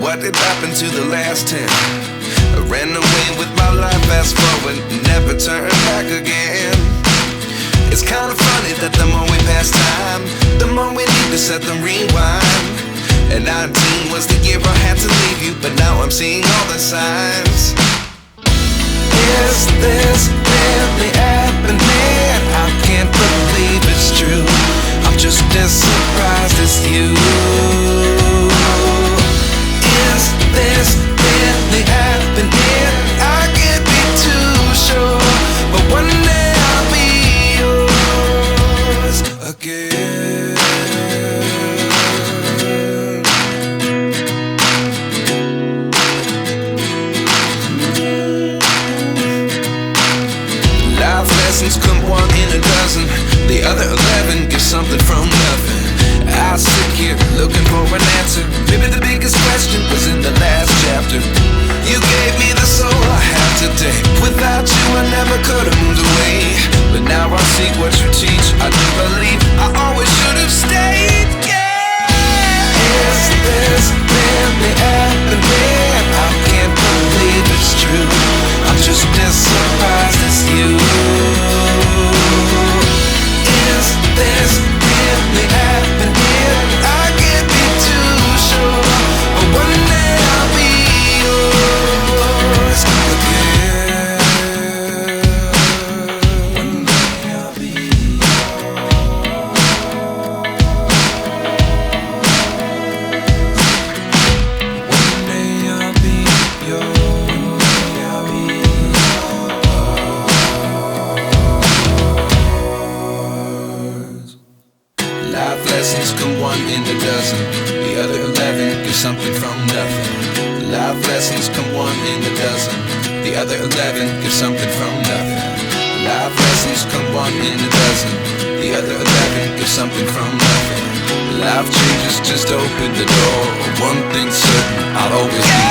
what did happen to the last 10? I ran away with my life, fast forward, never turn back again. It's kind of funny that the more we pass time, the more we need to set them rewind. And 19 was the year I had to leave you, but now I'm seeing all the signs. Is this really happening? I can't believe it's true. I'm just as surprised as you. Is this really happening? I can't be too sure, but one day I'll be yours again. Life lessons come one in a dozen. The other 11 get something from nothing. I sit here looking for an answer. Maybe the biggest question was in the last chapter. You gave me the soul I have today. Without you I never could have moved away. But now I see what you teach. I do believe I always should have stayed. Yeah. Is this really happening? I can't believe it's true. I'm just as surprised as you. Is this really happening? I can't be too sure, but one day I'll be yours again. One day I'll be yours. One day I'll be yours. One day I'll be yours. Life lessons come one in a dozen. The other 11 give something from nothing. Life lessons come one in a dozen. The other 11 give something from nothing. Life lessons come one in a dozen. The other 11 give something from nothing. Life changes just open the door. One thing's certain, I'll always be